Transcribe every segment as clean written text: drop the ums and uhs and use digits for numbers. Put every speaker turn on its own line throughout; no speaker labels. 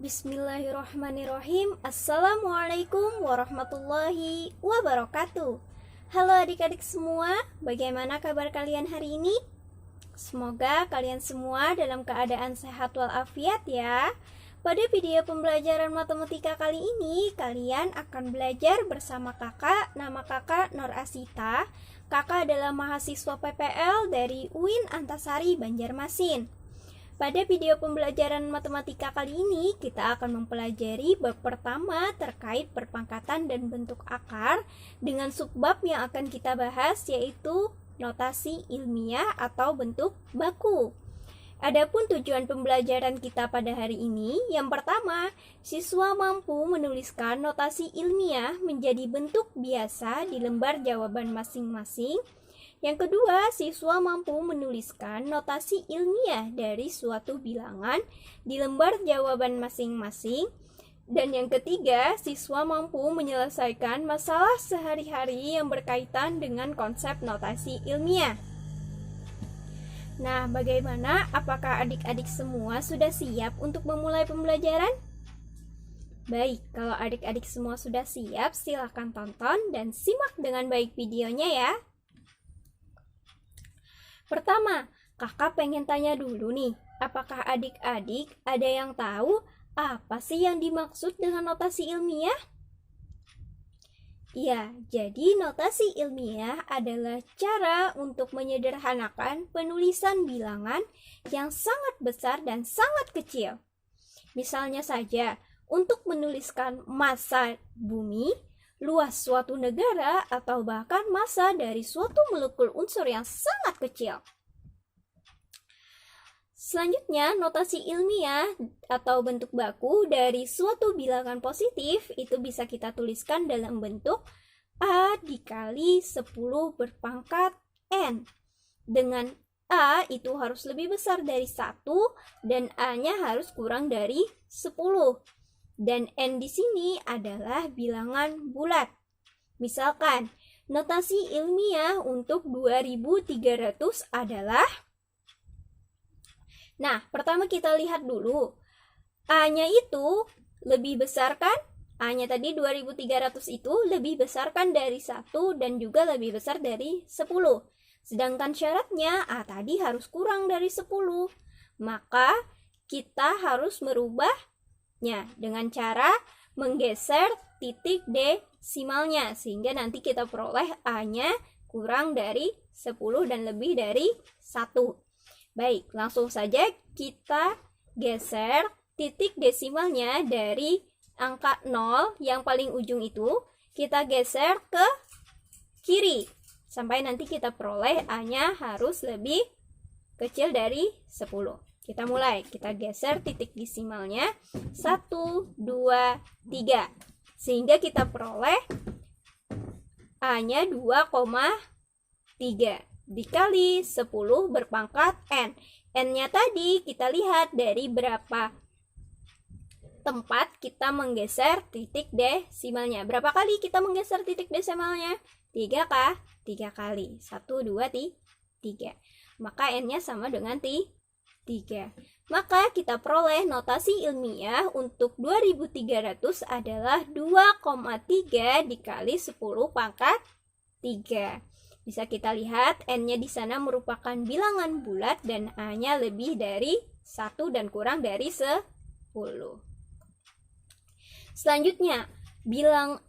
Bismillahirrahmanirrahim. Assalamualaikum warahmatullahi wabarakatuh. Halo adik-adik semua, bagaimana kabar kalian hari ini? Semoga kalian semua dalam keadaan sehat walafiat ya. Pada video pembelajaran matematika kali ini, kalian akan belajar bersama kakak. Nama kakak Nur Asita. Kakak adalah mahasiswa PPL dari UIN Antasari Banjarmasin. Pada video pembelajaran matematika kali ini, kita akan mempelajari bab pertama terkait perpangkatan dan bentuk akar dengan subbab yang akan kita bahas, yaitu notasi ilmiah atau bentuk baku. Adapun tujuan pembelajaran kita pada hari ini, yang pertama, siswa mampu menuliskan notasi ilmiah menjadi bentuk biasa di lembar jawaban masing-masing. Yang kedua, siswa mampu menuliskan notasi ilmiah dari suatu bilangan di lembar jawaban masing-masing. Dan yang ketiga, siswa mampu menyelesaikan masalah sehari-hari yang berkaitan dengan konsep notasi ilmiah. Nah, bagaimana? Apakah adik-adik semua sudah siap untuk memulai pembelajaran? Baik, kalau adik-adik semua sudah siap, silakan tonton dan simak dengan baik videonya ya. Pertama, kakak pengen tanya dulu nih, apakah adik-adik ada yang tahu apa sih yang dimaksud dengan notasi ilmiah? Ya, jadi notasi ilmiah adalah cara untuk menyederhanakan penulisan bilangan yang sangat besar dan sangat kecil. Misalnya saja, untuk menuliskan massa bumi, luas suatu negara, atau bahkan massa dari suatu molekul unsur yang sangat kecil. Selanjutnya, notasi ilmiah atau bentuk baku dari suatu bilangan positif itu bisa kita tuliskan dalam bentuk A dikali 10 berpangkat N. Dengan A itu harus lebih besar dari 1 dan A-nya harus kurang dari 10. Dan N di sini adalah bilangan bulat. Misalkan, notasi ilmiah untuk 2300 adalah... Nah, pertama kita lihat dulu. A-nya itu lebih besar kan? A-nya tadi 2300 itu lebih besar kan dari 1 dan juga lebih besar dari 10. Sedangkan syaratnya A tadi harus kurang dari 10. Maka kita harus merubahnya dengan cara menggeser titik desimalnya, sehingga nanti kita peroleh A-nya kurang dari 10 dan lebih dari 1. Baik, langsung saja kita geser titik desimalnya dari angka 0 yang paling ujung itu, kita geser ke kiri sampai nanti kita peroleh A-nya harus lebih kecil dari 10. Kita mulai, kita geser titik desimalnya 1, 2, 3 sehingga kita peroleh A-nya 2,3 dikali 10 berpangkat N. N-nya tadi kita lihat dari berapa tempat kita menggeser titik desimalnya. Berapa kali kita menggeser titik desimalnya? 3 kah? 3 kali. 1, 2, 3. Maka N-nya sama dengan 3. Maka kita peroleh notasi ilmiah untuk 2300 adalah 2,3 dikali 10 pangkat 3. Bisa kita lihat N-nya di sana merupakan bilangan bulat dan A-nya lebih dari 1 dan kurang dari 10. Selanjutnya,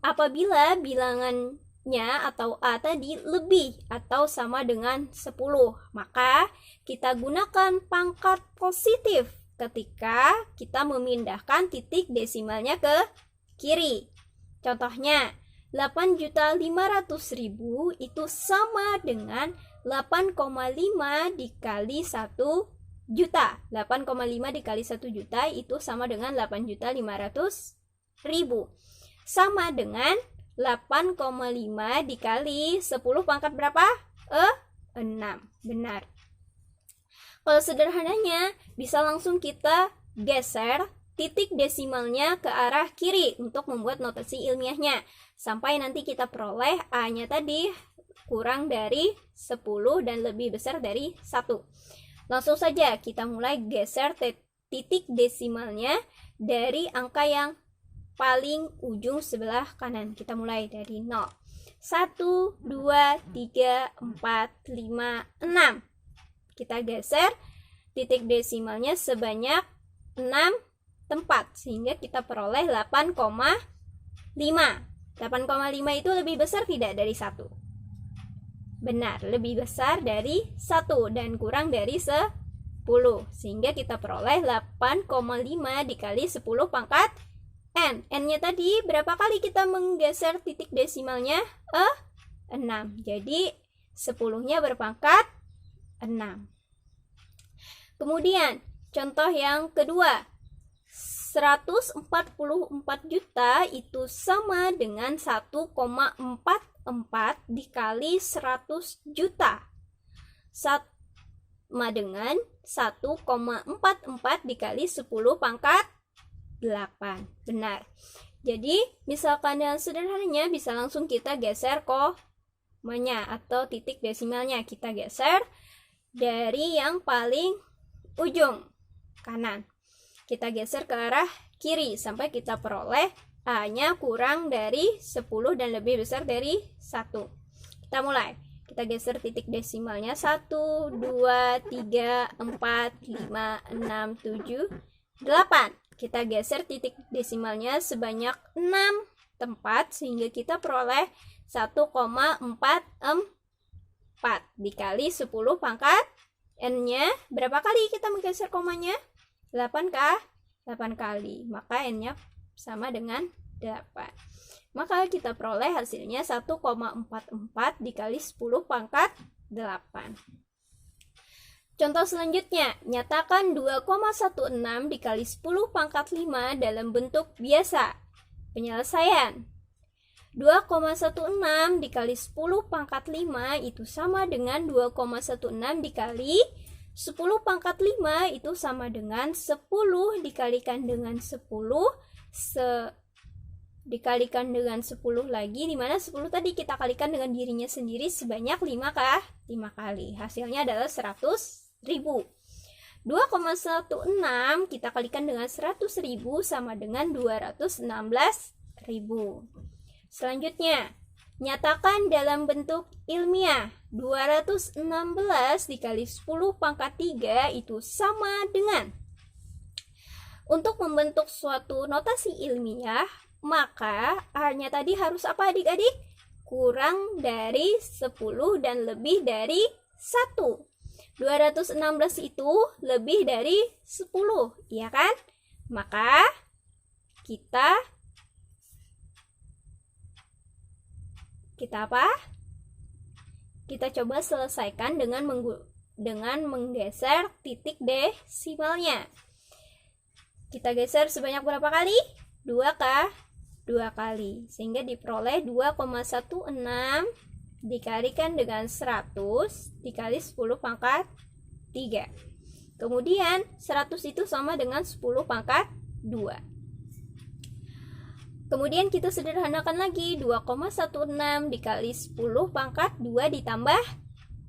apabila bilangannya atau A tadi lebih atau sama dengan 10, maka kita gunakan pangkat positif ketika kita memindahkan titik desimalnya ke kiri. Contohnya, 8.500.000 itu sama dengan 8,5 dikali 1 juta. 8,5 dikali 1 juta itu sama dengan 8.500.000. Sama dengan 8,5 dikali 10 pangkat berapa? 6. Benar. Kalau sederhananya, bisa langsung kita geser titik desimalnya ke arah kiri untuk membuat notasi ilmiahnya. Sampai nanti kita peroleh A-nya tadi kurang dari 10 dan lebih besar dari 1. Langsung saja kita mulai geser titik desimalnya dari angka yang paling ujung sebelah kanan. Kita mulai dari 0. 1, 2, 3, 4, 5, 6. Kita geser titik desimalnya sebanyak 6 tempat, sehingga kita peroleh 8,5. 8,5 itu lebih besar tidak dari 1? Benar, lebih besar dari 1 dan kurang dari 10. Sehingga kita peroleh 8,5 dikali 10 pangkat N. N-nya tadi berapa kali kita menggeser titik desimalnya? 6. Jadi 10-nya berpangkat 6. Kemudian contoh yang kedua. 144 juta itu sama dengan 1,44 dikali 100 juta. Sama dengan 1,44 dikali 10 pangkat 8. Benar. Jadi, misalkan yang sederhananya bisa langsung kita geser komanya atau titik desimalnya. Kita geser dari yang paling ujung kanan. Kita geser ke arah kiri sampai kita peroleh A-nya kurang dari 10 dan lebih besar dari 1. Kita mulai. Kita geser titik desimalnya 1, 2, 3, 4, 5, 6, 7, 8. Kita geser titik desimalnya sebanyak 6 tempat sehingga kita peroleh 1,44 dikali 10 pangkat N-nya. Berapa kali kita menggeser komanya? 8 kah? 8 kali. Maka N-nya sama dengan 8. Maka kita peroleh hasilnya 1,44 dikali 10 pangkat 8. Contoh selanjutnya, nyatakan 2,16 dikali 10 pangkat 5 dalam bentuk biasa. Penyelesaian. 2,16 dikali 10 pangkat 5 itu sama dengan 2,16 dikali 10 pangkat 5 itu sama dengan 10 dikalikan dengan 10 dikalikan dengan 10 lagi, dimana 10 tadi kita kalikan dengan dirinya sendiri sebanyak 5 kah? 5 kali. Hasilnya adalah 100.000. 2,16 kita kalikan dengan 100.000 sama dengan 216.000. Selanjutnya, nyatakan dalam bentuk ilmiah 216 dikali 10 pangkat 3 itu sama dengan. Untuk membentuk suatu notasi ilmiah, maka A-nya tadi harus apa adik-adik? Kurang dari 10 dan lebih dari 1. 216 itu lebih dari 10, iya kan? Maka kita apa? Kita coba selesaikan dengan menggeser titik desimalnya. Kita geser sebanyak berapa kali? 2 kah? 2 kali. Sehingga diperoleh 2,16 dikalikan dengan 100 dikali 10 pangkat 3. Kemudian 100 itu sama dengan 10 pangkat 2. Kemudian kita sederhanakan lagi, 2,16 dikali 10 pangkat 2 ditambah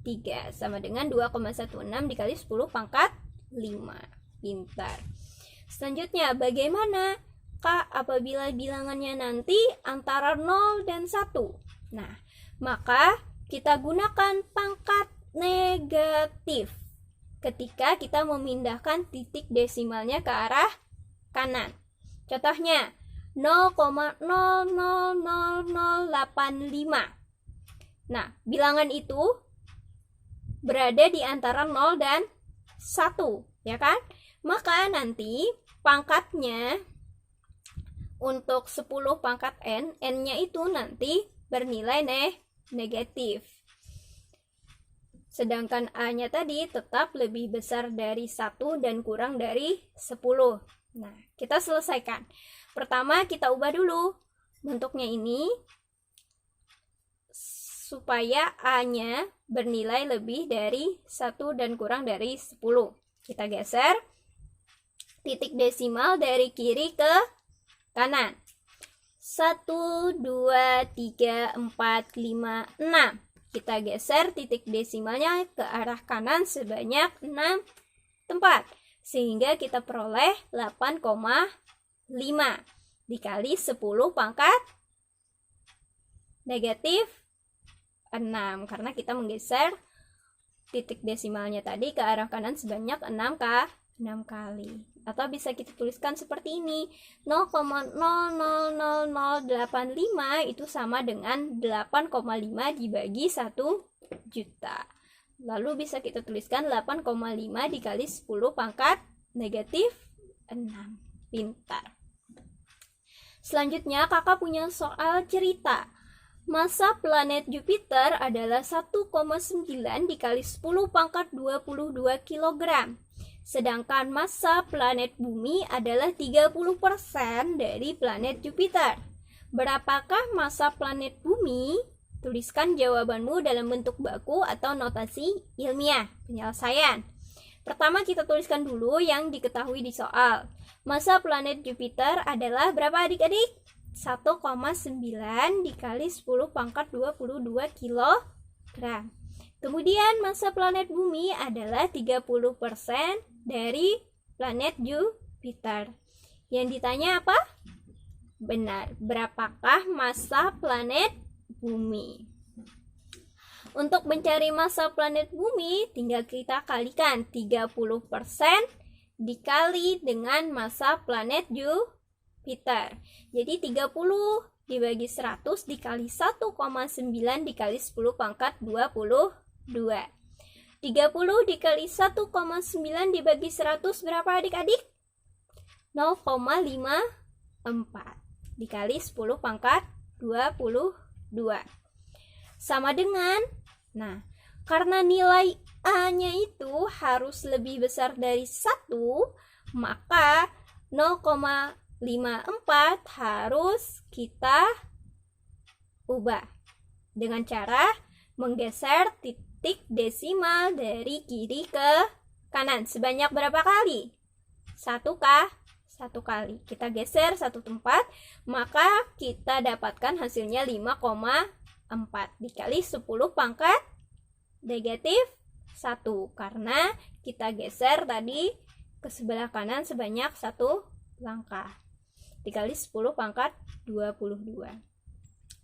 3 sama dengan 2,16 dikali 10 pangkat 5. Pintar. Selanjutnya, bagaimana Kak apabila bilangannya nanti antara 0 dan 1? Nah, maka kita gunakan pangkat negatif ketika kita memindahkan titik desimalnya ke arah kanan. Contohnya, 0,000085. Nah, bilangan itu berada di antara 0 dan 1, ya kan? Maka nanti pangkatnya untuk 10 pangkat N, N-nya itu nanti bernilai negatif. Sedangkan A-nya tadi tetap lebih besar dari 1 dan kurang dari 10. Nah, kita selesaikan. Pertama, kita ubah dulu bentuknya ini supaya A-nya bernilai lebih dari 1 dan kurang dari 10. Kita geser titik desimal dari kiri ke kanan. 1, 2, 3, 4, 5, 6. Kita geser titik desimalnya ke arah kanan sebanyak 6 tempat. Sehingga kita peroleh 8,5 dikali 10 pangkat negatif 6. Karena kita menggeser titik desimalnya tadi ke arah kanan sebanyak 6 kali. Atau bisa kita tuliskan seperti ini, 0,000085 itu sama dengan 8,5 dibagi 1 juta. Lalu bisa kita tuliskan 8,5 dikali 10 pangkat negatif 6. Pintar. Selanjutnya kakak punya soal cerita. Massa planet Jupiter adalah 1,9 dikali 10 pangkat 22 kg. Sedangkan massa planet Bumi adalah 30% dari planet Jupiter. Berapakah massa planet Bumi? Tuliskan jawabanmu dalam bentuk baku atau notasi ilmiah. Penyelesaian. Pertama kita tuliskan dulu yang diketahui di soal. Massa planet Jupiter adalah berapa adik-adik? 1,9 dikali 10 pangkat 22 kg. Kemudian massa planet Bumi adalah 30% dari planet Jupiter. Yang ditanya apa? Benar, berapakah massa planet Bumi? Untuk mencari massa planet Bumi, tinggal kita kalikan 30% dikali dengan massa planet Jupiter. Jadi 30 dibagi 100 dikali 1,9 dikali 10 pangkat 22. 30 dikali 1,9 dibagi 100 berapa adik-adik? 0,54 dikali 10 pangkat 22. Sama dengan, nah, karena nilai A-nya itu harus lebih besar dari 1, maka 0,54 harus kita ubah dengan cara menggeser titik desimal dari kiri ke kanan. Sebanyak berapa kali? 1 kali. Kita geser 1 tempat, maka kita dapatkan hasilnya 5,4 dikali 10 pangkat negatif 1. Karena kita geser tadi ke sebelah kanan sebanyak 1 langkah. Dikali 10 pangkat 22.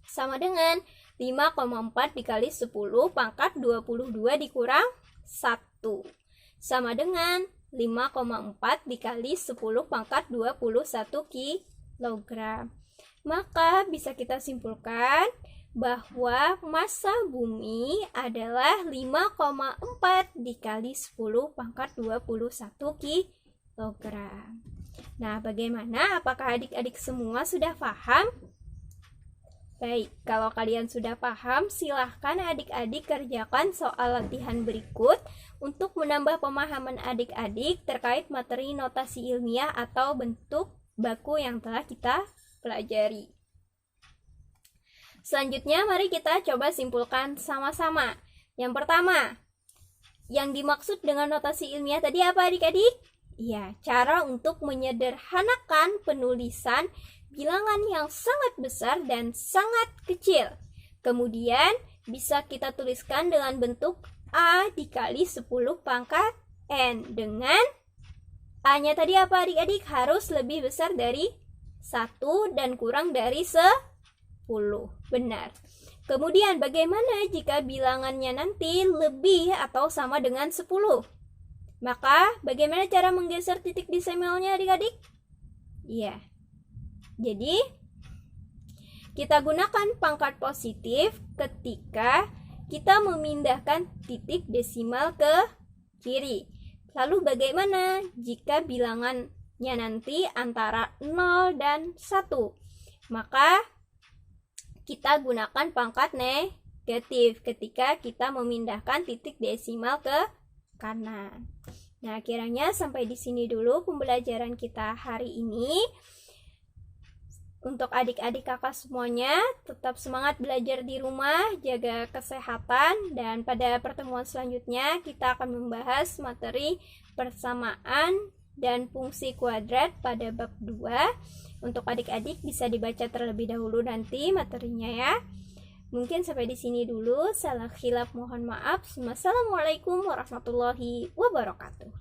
Sama dengan 5,4 dikali 10 pangkat 22 dikurang 1. Sama dengan 5,4 dikali 10 pangkat 21 kg. Maka bisa kita simpulkan bahwa massa bumi adalah 5,4 dikali 10 pangkat 21 kg. Nah, bagaimana? Apakah adik-adik semua sudah paham? Baik, kalau kalian sudah paham, silahkan adik-adik kerjakan soal latihan berikut untuk menambah pemahaman adik-adik terkait materi notasi ilmiah atau bentuk baku yang telah kita pelajari. Selanjutnya, mari kita coba simpulkan sama-sama. Yang pertama, yang dimaksud dengan notasi ilmiah tadi apa adik-adik? Ya, cara untuk menyederhanakan penulisan bilangan yang sangat besar dan sangat kecil. Kemudian bisa kita tuliskan dengan bentuk A dikali 10 pangkat N. Dengan A-nya tadi apa adik-adik? Harus lebih besar dari 1 dan kurang dari 10. Benar. Kemudian bagaimana jika bilangannya nanti lebih atau sama dengan 10? Maka bagaimana cara menggeser titik desimalnya adik-adik? Iya. Jadi kita gunakan pangkat positif ketika kita memindahkan titik desimal ke kiri. Lalu bagaimana jika bilangannya nanti antara 0 dan 1? Maka kita gunakan pangkat negatif ketika kita memindahkan titik desimal ke kanan. Nah, kiranya sampai di sini dulu pembelajaran kita hari ini. Untuk adik-adik kakak semuanya, tetap semangat belajar di rumah, jaga kesehatan, dan pada pertemuan selanjutnya kita akan membahas materi persamaan dan fungsi kuadrat pada bab 2. Untuk adik-adik bisa dibaca terlebih dahulu nanti materinya ya. Mungkin sampai di sini dulu. Salah khilaf mohon maaf. Wassalamualaikum warahmatullahi wabarakatuh.